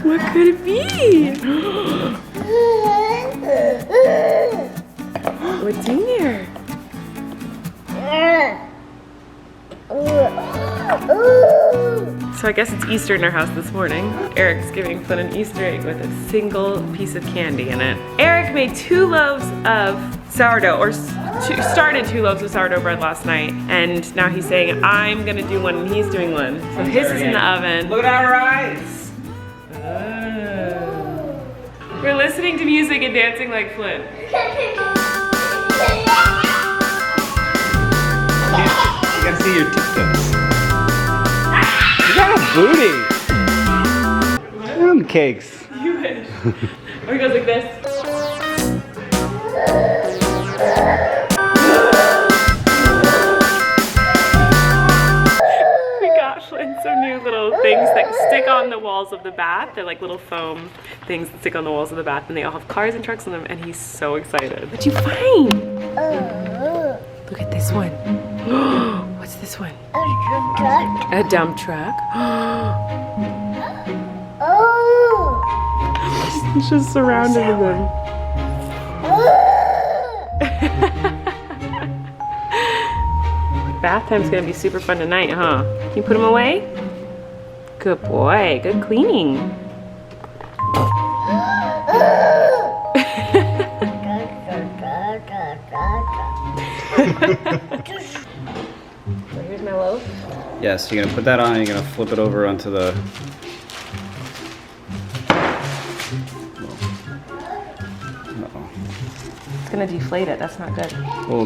What could it be? What's in there? So I guess it's Easter in our house this morning. Eric's giving Flynn an Easter egg with a single piece of candy in it. Eric made 2 loaves of sourdough, or started 2 loaves of sourdough bread last night, and now he's saying I'm gonna do one and he's doing one. So his is in the oven. Look at our eyes. We're listening to music and dancing like Flynn. You gotta see your tiptoes. You got a booty. Cakes. You wish. Or he goes like this. We got Flynn some new little things that stick on the walls of the bath. They're like little foam things that stick on the walls of the bath, and they all have cars and trucks on them, and he's so excited. What'd you find? Look at this one. What's this one? A dump truck. He's just surrounded with them. Bath time's gonna be super fun tonight, huh? Can you put them away? Good boy, good cleaning. So here's my loaf. Yes, you're gonna put that on and you're gonna flip it over onto the... It's gonna deflate it, that's not good. Well,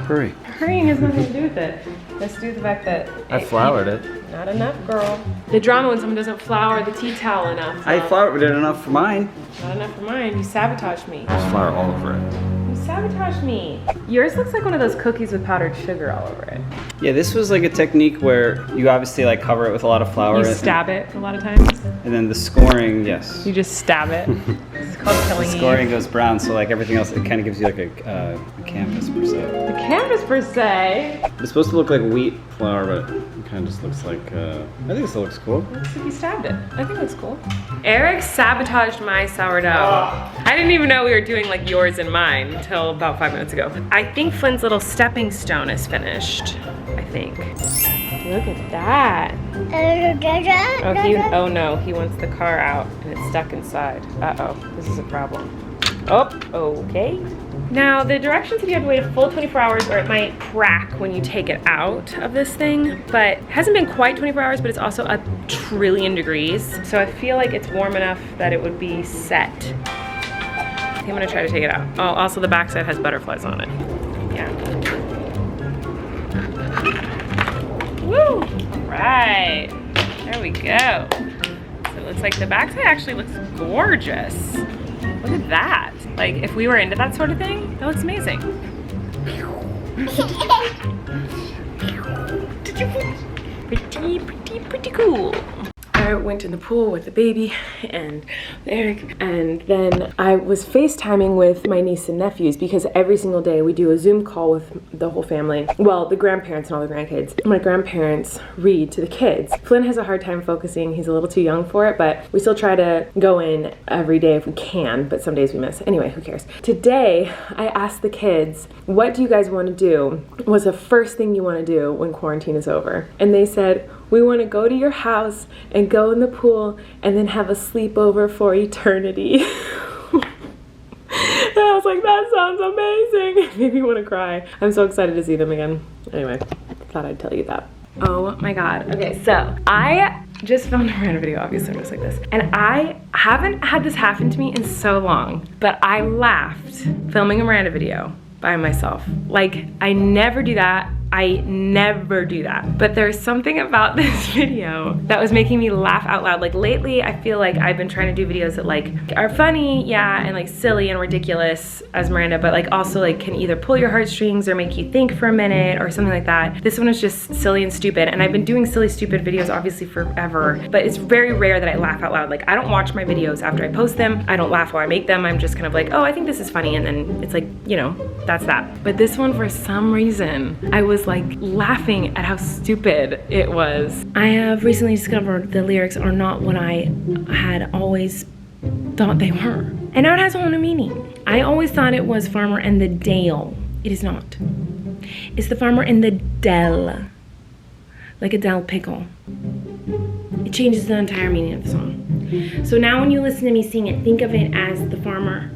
hurry. Hurrying has nothing to do with it. Let's do with the fact that I floured it. Not enough, girl. The drama when someone doesn't flour the tea towel enough. I floured it enough for mine. Not enough for mine. You sabotaged me. There's flour all over it. You sabotaged me. Yours looks like one of those cookies with powdered sugar all over it. Yeah, this was like a technique where you obviously like cover it with a lot of flour. You stab it a lot of times. And then the scoring, yes. You just stab it. This is called killing The scoring goes brown, so like everything else, it kind of gives you like a canvas per se. The canvas per se. It's supposed to look like wheat flour, but it kind of just looks like, I think this looks cool. Looks like you stabbed it. I think it looks cool. Eric sabotaged my sourdough. I didn't even know we were doing like yours and mine until about 5 minutes ago. I think Flynn's little stepping stone is finished. I think. Look at that. Oh no, he wants the car out and it's stuck inside. Uh-oh, this is a problem. Oh, okay. Now, the directions said you have to wait a full 24 hours or it might crack when you take it out of this thing, but it hasn't been quite 24 hours, but it's also 1 trillion degrees. So I feel like it's warm enough that it would be set. I think I'm gonna try to take it out. Oh, also the backside has butterflies on it. Yeah. Woo! All right, there we go. So it looks like the backside actually looks gorgeous. Look at that. Like, if we were into that sort of thing, that looks amazing. Pretty cool. I went in the pool with the baby and Eric, and then I was FaceTiming with my niece and nephews because every single day we do a Zoom call with the whole family. Well, the grandparents and all the grandkids. My grandparents read to the kids. Flynn has a hard time focusing. He's a little too young for it, but we still try to go in every day if we can, but some days we miss. Anyway, who cares? Today, I asked the kids, what do you guys want to do? What's the first thing you want to do when quarantine is over? And they said, we want to go to your house and go in the pool and then have a sleepover for eternity. And I was like, that sounds amazing. It made me want to cry. I'm so excited to see them again. Anyway, thought I'd tell you that. Oh my God. Okay, so I just filmed a random video, obviously just like this. And I haven't had this happen to me in so long, but I laughed filming a Miranda video by myself. Like, I never do that. I never do that. But there's something about this video that was making me laugh out loud. Like lately, I feel like I've been trying to do videos that like are funny, yeah, and like silly and ridiculous as Miranda, but like also like can either pull your heartstrings or make you think for a minute or something like that. This one is just silly and stupid, and I've been doing silly, stupid videos obviously forever, but it's very rare that I laugh out loud. Like I don't watch my videos after I post them. I don't laugh while I make them. I'm just kind of like, oh, I think this is funny, and then it's like, you know, that's that. But this one, for some reason, I was was like laughing at how stupid it was. I have recently discovered the lyrics are not what I had always thought they were. And now it has a whole new meaning. I always thought it was farmer in the dale. It is not. It's the farmer in the dell. Like a dill pickle. It changes the entire meaning of the song. So now when you listen to me sing it, think of it as the farmer.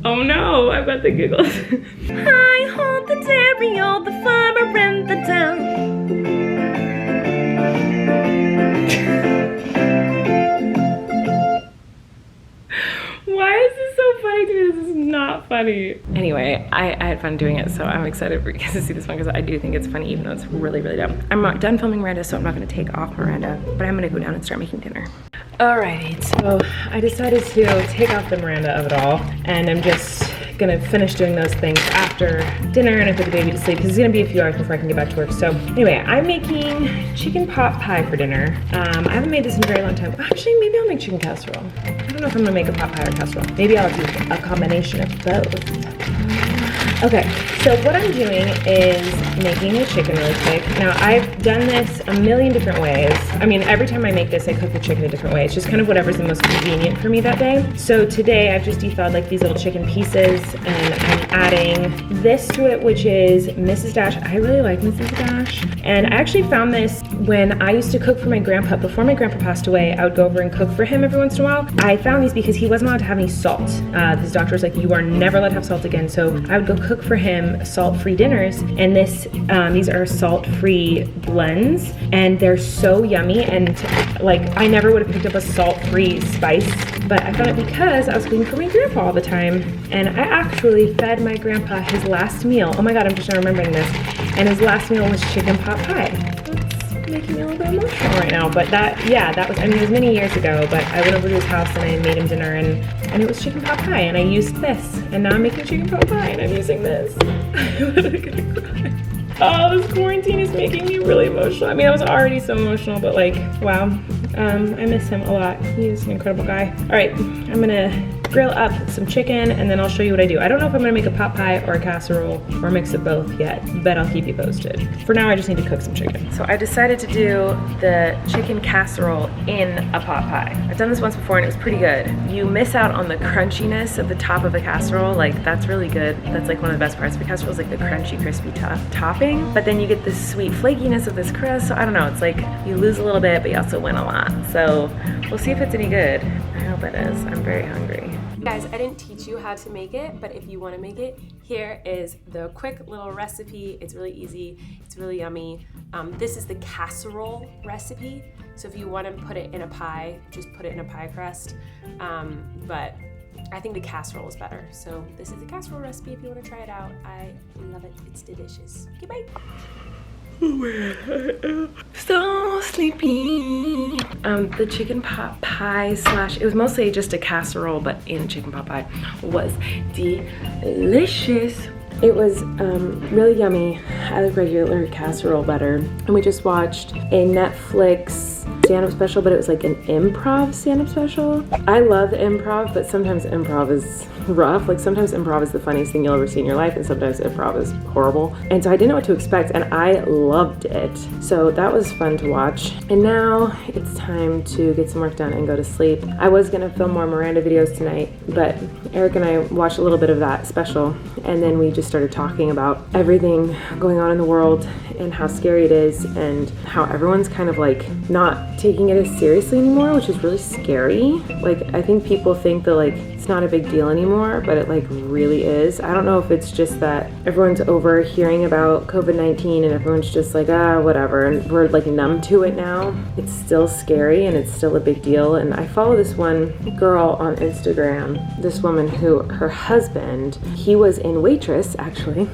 Oh no, I've got the giggles. I hold the dairy, all the farmer in the town. Why is this so funny to me? This is not funny. Anyway, I had fun doing it, so I'm excited for you guys to see this one because I do think it's funny, even though it's really, really dumb. I'm not done filming Miranda, so I'm not gonna take off Miranda, but I'm gonna go down and start making dinner. Alrighty, so I decided to take off the Miranda of it all, and I'm just gonna finish doing those things after dinner and I put the baby to sleep because it's gonna be a few hours before I can get back to work. So anyway, I'm making chicken pot pie for dinner. I haven't made this in a very long time. Actually, maybe I'll make chicken casserole. I don't know if I'm gonna make a pot pie or casserole. Maybe I'll do a combination of both. Okay, so what I'm doing is making the chicken really quick. Now, I've done this a million different ways. I mean, every time I make this, I cook the chicken a different way. It's just kind of whatever's the most convenient for me that day. So today, I've just defiled like these little chicken pieces, and I'm adding this to it, which is Mrs. Dash. I really like Mrs. Dash. And I actually found this when I used to cook for my grandpa. Before my grandpa passed away, I would go over and cook for him every once in a while. I found these because he wasn't allowed to have any salt. His doctor was like, you are never allowed to have salt again. So I would go cook for him salt-free dinners, and these are salt-free blends, and they're so yummy. And like, I never would have picked up a salt-free spice, but I found it because I was cooking for my grandpa all the time, and I actually fed my grandpa his last meal. Oh my god, I'm just now remembering this. And his last meal was chicken pot pie. That's making me a little bit emotional right now, but that was, I mean, it was many years ago, but I went over to his house and I made him dinner, and it was chicken pot pie, and I used this, and now I'm making chicken pot pie, and I'm using this. I'm gonna cry. Oh, this quarantine is making me really emotional. I mean, I was already so emotional, but like, wow. I miss him a lot. He's an incredible guy. All right, I'm gonna grill up some chicken, and then I'll show you what I do. I don't know if I'm gonna make a pot pie or a casserole or a mix of both yet, but I'll keep you posted. For now, I just need to cook some chicken. So I decided to do the chicken casserole in a pot pie. I've done this once before and it was pretty good. You miss out on the crunchiness of the top of the casserole. Like, that's really good. That's like one of the best parts of the casserole is like the crunchy, crispy topping, but then you get this sweet flakiness of this crust. So I don't know, it's like you lose a little bit, but you also win a lot. So we'll see if it's any good. I hope it is. I'm very hungry. Guys, I didn't teach you how to make it, but if you want to make it, here is the quick little recipe. It's really easy. It's really yummy. This is the casserole recipe. So if you want to put it in a pie, just put it in a pie crust. But I think the casserole is better. So this is the casserole recipe if you want to try it out. I love it. It's delicious. Okay, bye. So sleepy. The chicken pot pie / it was mostly just a casserole, but in chicken pot pie was delicious. It was really yummy. I like regular casserole better. And we just watched a Netflix stand-up special, but it was like an improv stand-up special. I love improv, but sometimes improv is rough. Like, sometimes improv is the funniest thing you'll ever see in your life, and sometimes improv is horrible. And so I didn't know what to expect, and I loved it. So that was fun to watch. And now it's time to get some work done and go to sleep. I was gonna film more Miranda videos tonight, but Eric and I watched a little bit of that special, and then we just started talking about everything going on in the world and how scary it is and how everyone's kind of like not taking it as seriously anymore, which is really scary. Like, I think people think that like it's not a big deal anymore, but it like really is. I don't know if it's just that everyone's over hearing about COVID-19 and everyone's just like, whatever, and we're like numb to it now. It's still scary and it's still a big deal. And I follow this one girl on Instagram, this woman who her husband, he was in Waitress actually,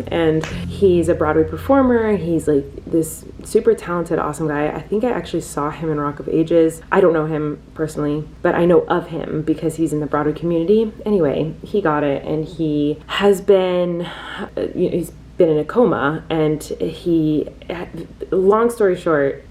and he's a Broadway performer. He's like this super talented, awesome guy. I think I actually saw him in Rock of Ages. I don't know him personally, but I know of him because he's in the Broadway community. Anyway, he got it, and he has been, he's been in a coma, and he long story short,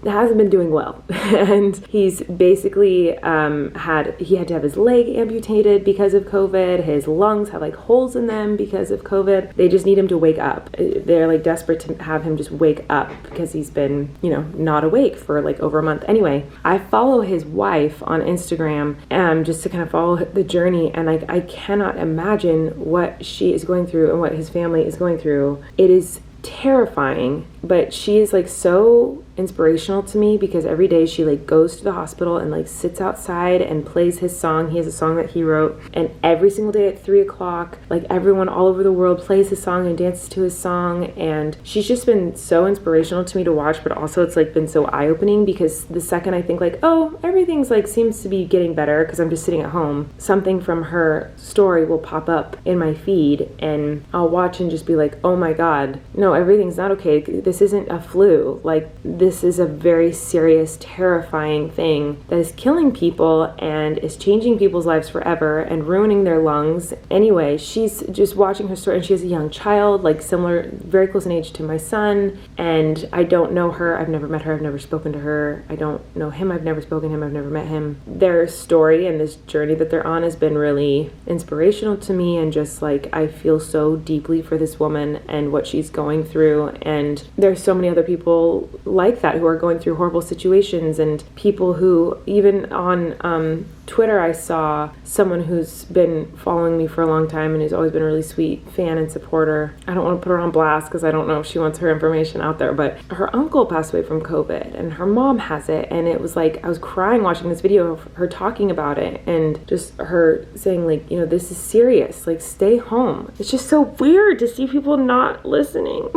hasn't been doing well. And he's basically he had to have his leg amputated because of COVID. His lungs have like holes in them because of COVID. They just need him to wake up. They're like desperate to have him just wake up because he's been, not awake for like over a month. Anyway, I follow his wife on Instagram just to kind of follow the journey, and like I cannot imagine what she is going through and what his family is going through. It is terrifying, but she is like so inspirational to me because every day she like goes to the hospital and like sits outside and plays his song. He has a song that he wrote, and every single day at 3:00, like everyone all over the world plays his song and dances to his song. And she's just been so inspirational to me to watch, but also it's like been so eye-opening because the second I think like, oh, everything's like seems to be getting better because I'm just sitting at home, something from her story will pop up in my feed and I'll watch and just be like, oh my God, no, everything's not okay. This isn't a flu. Like, this is a very serious, terrifying thing that is killing people and is changing people's lives forever and ruining their lungs. Anyway, she's just watching her story, and she has a young child, like similar, very close in age to my son, and I don't know her. I've never met her. I've never spoken to her. I don't know him. I've never spoken to him. I've never met him. Their story and this journey that they're on has been really inspirational to me, and just like I feel so deeply for this woman and what she's going through. And there's so many other people like that who are going through horrible situations, and people who, even on Twitter, I saw someone who's been following me for a long time and who's always been a really sweet fan and supporter. I don't want to put her on blast because I don't know if she wants her information out there, but her uncle passed away from COVID and her mom has it, and it was like I was crying watching this video of her talking about it and just her saying like, this is serious, like stay home. It's just so weird to see people not listening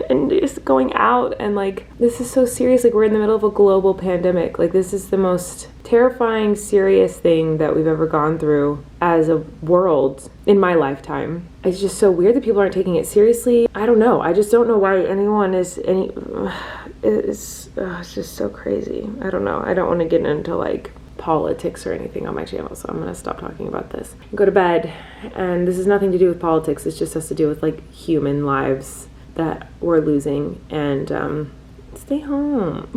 and just going out, and like this is so serious. Like, we're in the middle of a global pandemic. Like, this is the most terrifying, serious thing that we've ever gone through as a world in my lifetime. It's just so weird that people aren't taking it seriously. I don't know. I just don't know why anyone is it's just so crazy. I don't know. I don't want to get into like politics or anything on my channel, so I'm going to stop talking about this. Go to bed. And this has nothing to do with politics. It just has to do with like human lives that we're losing. And stay home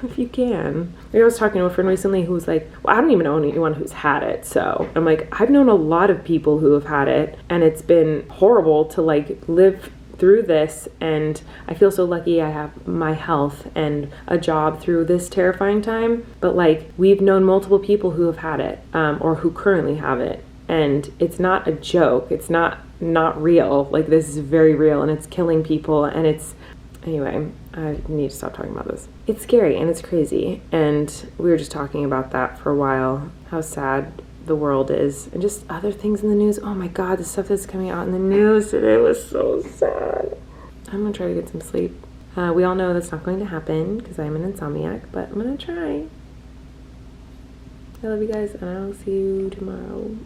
if you can. I was talking to a friend recently who was like, well, I don't even know anyone who's had it. So I'm like, I've known a lot of people who have had it, and it's been horrible to like live through this, and I feel so lucky I have my health and a job through this terrifying time. But like, we've known multiple people who have had it, or who currently have it, and it's not a joke. It's not real. Like, this is very real, and it's killing people, and it's, anyway, I need to stop talking about this. It's scary and it's crazy, and we were just talking about that for a while, how sad the world is, and just other things in the news. Oh my God, the stuff that's coming out in the news today was so sad. I'm gonna try to get some sleep. We all know that's not going to happen because I'm an insomniac, but I'm gonna try. I love you guys, and I'll see you tomorrow.